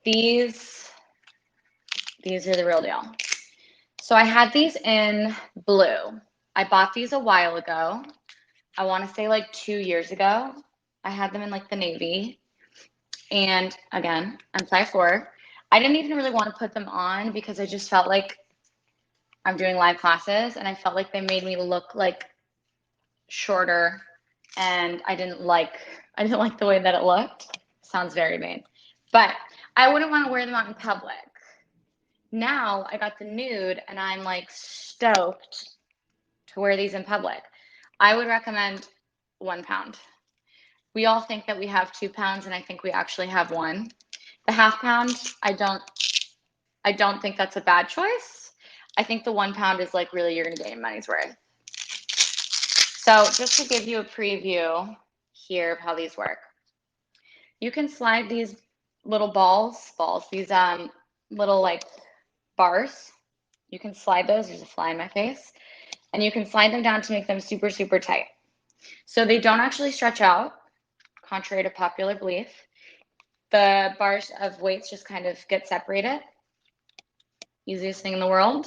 These are the real deal. So I had these in blue. I bought these a while ago. I want to say like 2 years ago. I had them in like the navy. And again, I'm 5'4". I didn't even really want to put them on because I just felt like I'm doing live classes and I felt like they made me look like shorter, and I didn't like the way that it looked. Sounds very vain. But I wouldn't want to wear them out in public. Now I got the nude and I'm like stoked to wear these in public. I would recommend 1 pound. We all think that we have 2 pounds and I think we actually have 1. The half pound, I don't think that's a bad choice. I think the 1 pound is like really you're gonna get your money's worth. So just to give you a preview here of how these work. You can slide these little balls, these little like bars. You can slide those, there's a fly in my face, and you can slide them down to make them super, super tight. So they don't actually stretch out, contrary to popular belief. The bars of weights just kind of get separated. Easiest thing in the world.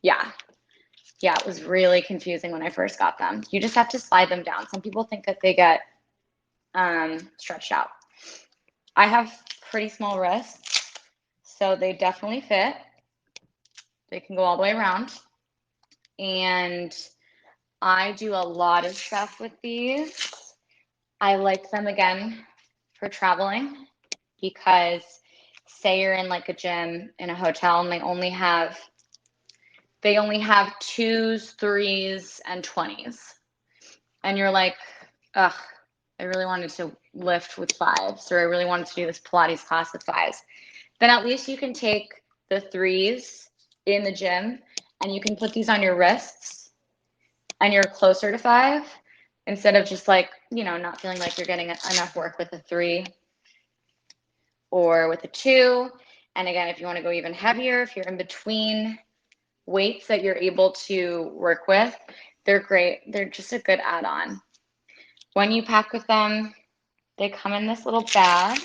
Yeah, it was really confusing when I first got them. You just have to slide them down. Some people think that they get stretched out. I have pretty small wrists, so they definitely fit. They can go all the way around. And I do a lot of stuff with these. I like them again for traveling because say you're in like a gym in a hotel and they only have 2s, 3s, and 20s. And you're like, ugh, I really wanted to lift with 5s, or I really wanted to do this Pilates class with 5s. Then at least you can take the 3s in the gym and you can put these on your wrists and you're closer to 5 instead of just like, not feeling like you're getting enough work with a 3 or with a 2. And again, if you want to go even heavier, if you're in between weights that you're able to work with, they're great. They're just a good add-on. When you pack with them, they come in this little bag,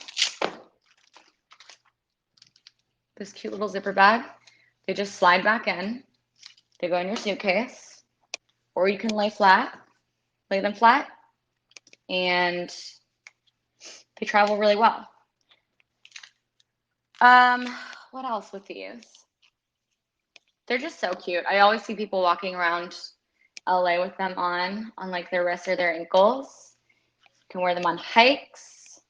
this cute little zipper bag. They just slide back in. They go in your suitcase, or you can lay them flat, and they travel really well. What else with these? They're just so cute. I always see people walking around LA with them on like their wrists or their ankles. You can wear them on hikes.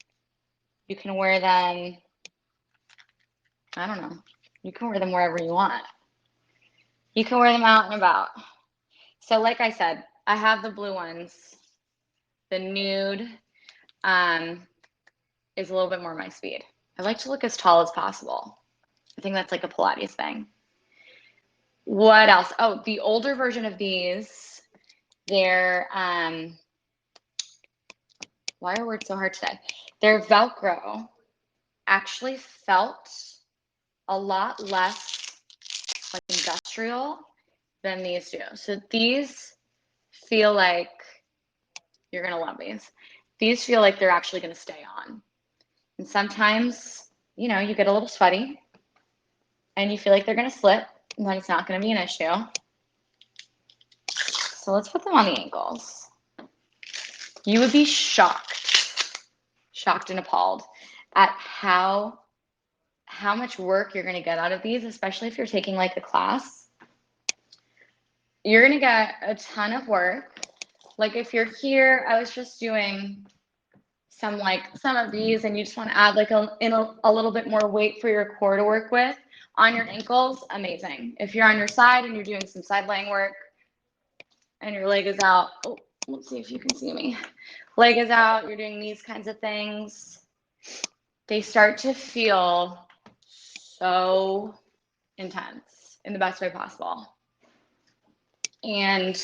You can wear them, I don't know. You can wear them wherever you want. You can wear them out and about. So like I said, I have the blue ones. The nude is a little bit more my speed. I like to look as tall as possible. I think that's like a Pilates thing. What else? Oh, the older version of these, they're, why are words so hard today? Their Velcro actually felt a lot less like industrial than these do. So these feel like, you're gonna love these. These feel like they're actually gonna stay on. And sometimes, you get a little sweaty and you feel like they're gonna slip, and then it's not gonna be an issue. So let's put them on the ankles. You would be shocked and appalled at how much work you're gonna get out of these, especially if you're taking like a class. You're gonna get a ton of work. Like if you're here, I was just doing some of these and you just want to add like a little bit more weight for your core to work with on your ankles, amazing. If you're on your side and you're doing some side laying work and your leg is out, oh, let's see if you can see me. Leg is out, you're doing these kinds of things. They start to feel so intense in the best way possible. And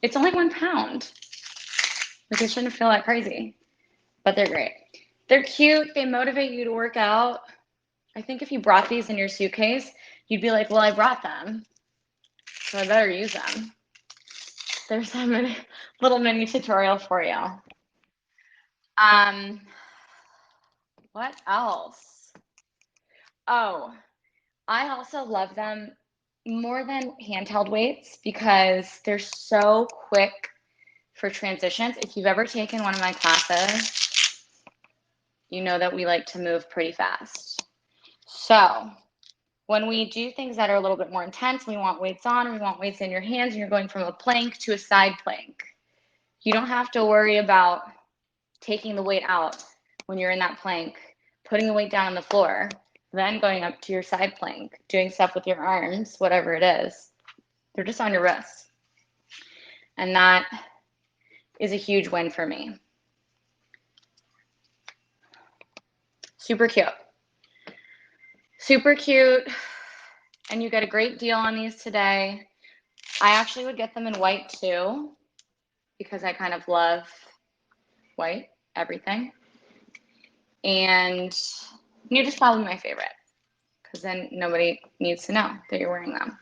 it's only 1 pound. Like it shouldn't feel that crazy, but they're great. They're cute. They motivate you to work out. I think if you brought these in your suitcase, you'd be like, well, I brought them, so I better use them. There's a little mini tutorial for you. What else? Oh, I also love them more than handheld weights because they're so quick for transitions. If you've ever taken one of my classes, you know that we like to move pretty fast. So when we do things that are a little bit more intense, we want weights on and we want weights in your hands, and you're going from a plank to a side plank. You don't have to worry about taking the weight out when you're in that plank, putting the weight down on the floor, then going up to your side plank, doing stuff with your arms, whatever it is. They're just on your wrists. And that is a huge win for me. Super cute. Super cute. And you get a great deal on these today. I actually would get them in white too, because I kind of love white, everything. And nude is probably my favorite, because then nobody needs to know that you're wearing them.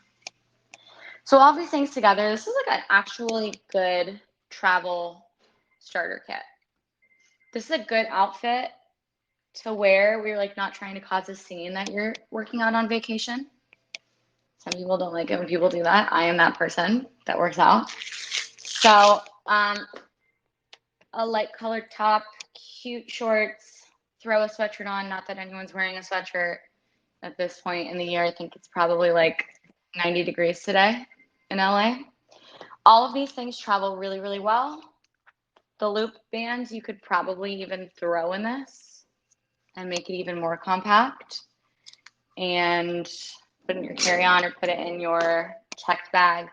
So all these things together, this is like an actually good travel starter kit. This is a good outfit to wear where you're like not trying to cause a scene that you're working out on vacation. Some people don't like it when people do that. I am that person that works out. So a light colored top, cute shorts, throw a sweatshirt on. Not that anyone's wearing a sweatshirt at this point in the year. I think it's probably like 90 degrees today in LA. All of these things travel really, really well. The loop bands you could probably even throw in this and make it even more compact and put it in your carry-on or put it in your checked bag.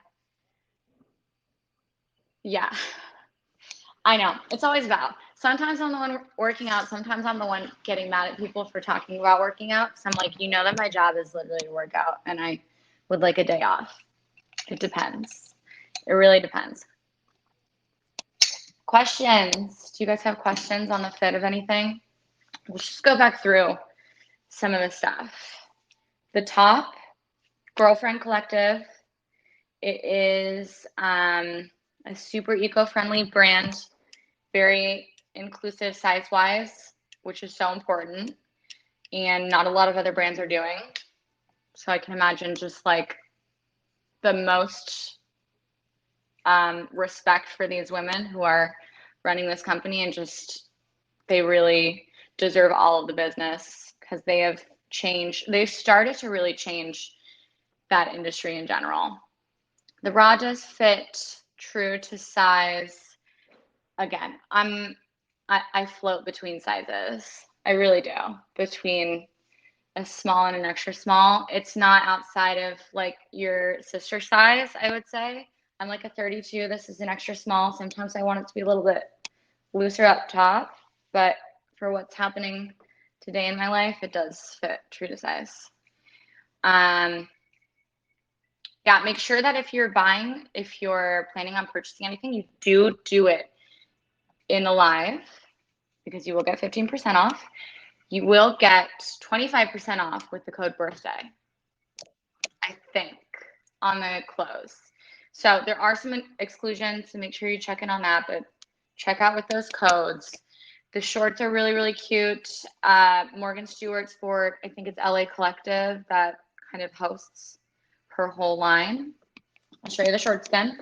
Yeah, I know. It's always about. Sometimes I'm the one working out. Sometimes I'm the one getting mad at people for talking about working out. So I'm like, you know that my job is literally to work out and I would like a day off. It depends. It really depends. Questions? Do you guys have questions on the fit of anything? Let's just go back through some of the stuff. The top, Girlfriend Collective. It is a super eco-friendly brand, very inclusive size-wise, which is so important, and not a lot of other brands are doing. So I can imagine just like the most respect for these women who are running this company, and just they really deserve all of the business because they have changed. They've started to really change that industry in general. The bra does fit true to size. Again, I float between sizes. I really do. Between a small and an extra small. It's not outside of like your sister size, I would say. I'm like a 32. This is an extra small. Sometimes I want it to be a little bit looser up top, but for what's happening today in my life, it does fit true to size. Yeah, make sure that if you're planning on purchasing anything, you do it in the live, because you will get 15% off. You will get 25% off with the code birthday, I think, on the clothes. So there are some exclusions, so make sure you check in on that, but check out with those codes. The shorts are really, really cute. Morgan Stewart Sport, I think it's LA Collective that kind of hosts her whole line. I'll show you the shorts again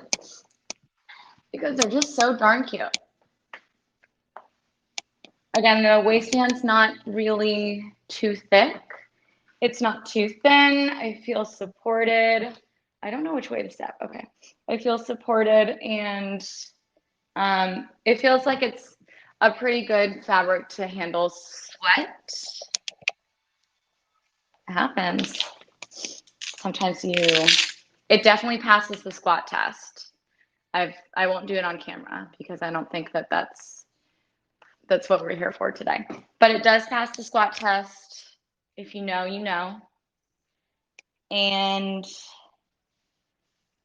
because they're just so darn cute. Again, the waistband's not really too thick. It's not too thin. I feel supported. I don't know which way to step. Okay. I feel supported, and it feels like it's a pretty good fabric to handle sweat. It happens. Sometimes it definitely passes the squat test. I won't do it on camera because I don't think that that's what we're here for today. But it does pass the squat test. If you know, you know. And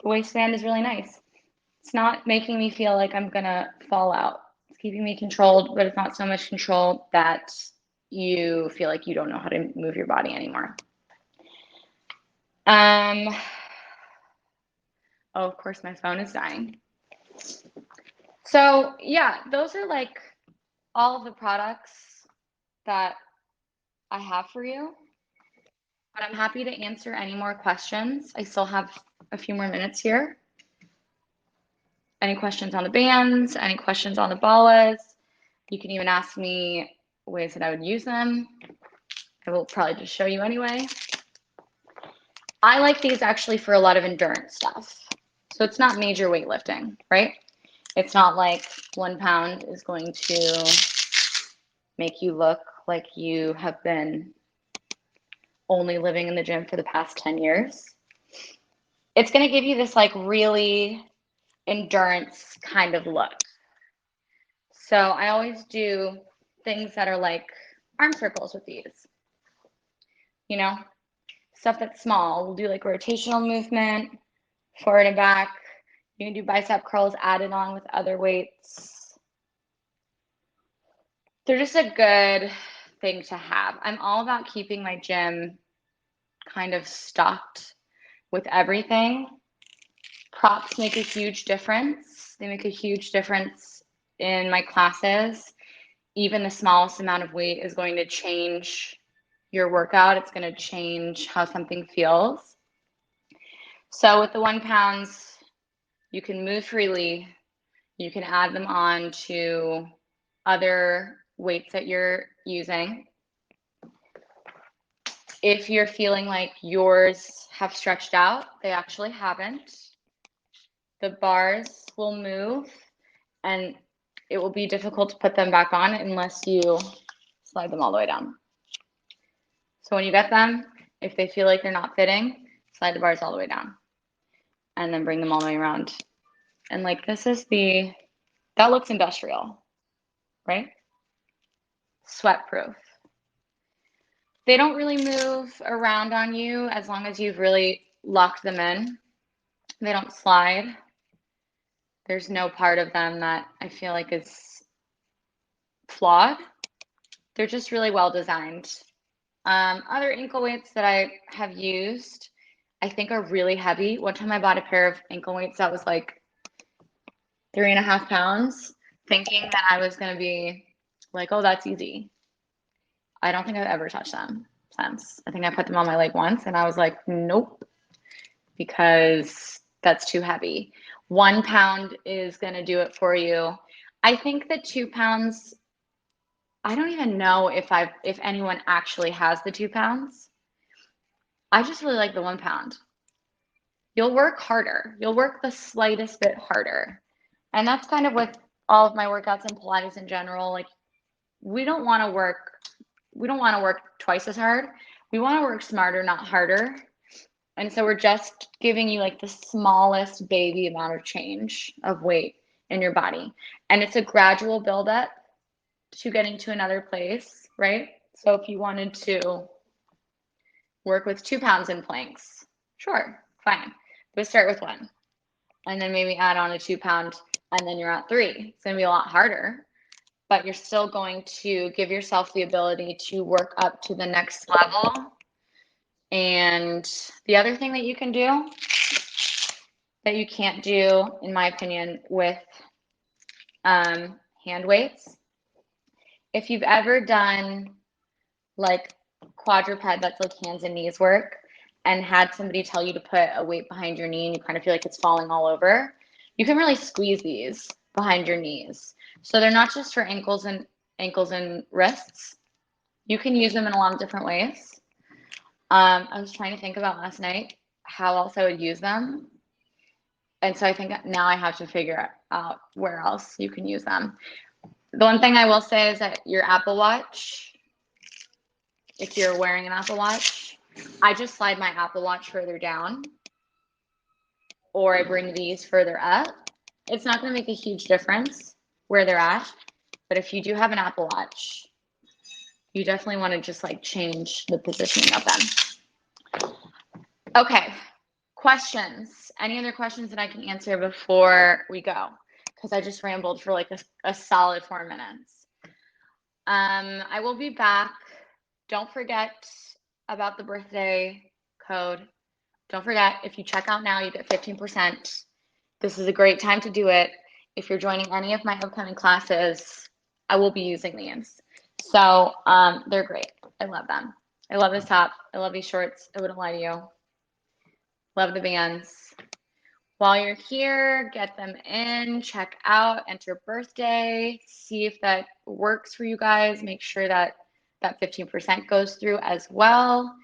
the waistband is really nice. It's not making me feel like I'm gonna fall out. It's keeping me controlled, but it's not so much control that you feel like you don't know how to move your body anymore. Oh, of course, my phone is dying. So yeah, those are like all of the products that I have for you. But I'm happy to answer any more questions. I still have a few more minutes here. Any questions on the bands? Any questions on the Balas? You can even ask me ways that I would use them. I will probably just show you anyway. I like these actually for a lot of endurance stuff. So it's not major weightlifting, right? It's not like 1 pound is going to make you look like you have been only living in the gym for the past 10 years. It's going to give you this like really endurance kind of look. So I always do things that are like arm circles with these, you know, stuff that's small. We'll do like rotational movement, forward and back. You can do bicep curls added on with other weights. They're just a good thing to have. I'm all about keeping my gym kind of stocked with everything. Props make a huge difference. They make a huge difference in my classes. Even the smallest amount of weight is going to change your workout. It's going to change how something feels. So with the 1 pounds, you can move freely. You can add them on to other weights that you're using. If you're feeling like yours have stretched out, they actually haven't. The bars will move and it will be difficult to put them back on unless you slide them all the way down. So when you get them, if they feel like they're not fitting, slide the bars all the way down and then bring them all the way around. And like this is that looks industrial, right? Sweat proof. They don't really move around on you as long as you've really locked them in. They don't slide. There's no part of them that I feel like is flawed. They're just really well designed. Other ankle weights that I have used, I think are really heavy. One time I bought a pair of ankle weights that was like 3.5 pounds, thinking that I was going to be like, oh, that's easy. I don't think I've ever touched them since. I think I put them on my leg once and I was like, nope, because that's too heavy. 1 pound is going to do it for you. I think that 2 pounds, I don't even know if anyone actually has the 2 pounds. I just really like the 1 pound. You'll work harder. You'll work the slightest bit harder. And that's kind of with all of my workouts and Pilates in general. Like we don't want to work twice as hard. We want to work smarter, not harder. And so we're just giving you like the smallest baby amount of change of weight in your body. And it's a gradual buildup to getting to another place, right? So if you wanted to work with 2 pounds in planks, sure, fine. But start with 1 and then maybe add on a 2 pound and then you're at 3. It's going to be a lot harder, but you're still going to give yourself the ability to work up to the next level. And the other thing that you can do that you can't do, in my opinion, with hand weights, if you've ever done like quadruped, that's like hands and knees work, and had somebody tell you to put a weight behind your knee and you kind of feel like it's falling all over, you can really squeeze these behind your knees. So they're not just for ankles and wrists. You can use them in a lot of different ways. I was trying to think about last night how else I would use them. And so I think now I have to figure out where else you can use them. The one thing I will say is that your Apple Watch, if you're wearing an Apple Watch, I just slide my Apple Watch further down or I bring these further up. It's not going to make a huge difference where they're at. But if you do have an Apple Watch, you definitely want to just like change the positioning of them. Okay, questions. Any other questions that I can answer before we go? Because I just rambled for like a solid 4 minutes. I will be back. Don't forget about the birthday code. Don't forget, if you check out now, you get 15%. This is a great time to do it. If you're joining any of my upcoming classes, I will be using these. So they're great. I love them. I love this top. I love these shorts. I wouldn't lie to you. Love the bands. While you're here, get them in, check out, enter birthday, see if that works for you guys. Make sure that that 15% goes through as well.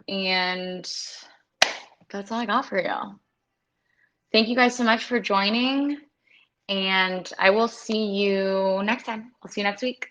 And that's all I got for you. Thank you guys so much for joining. And I will see you next time. I'll see you next week.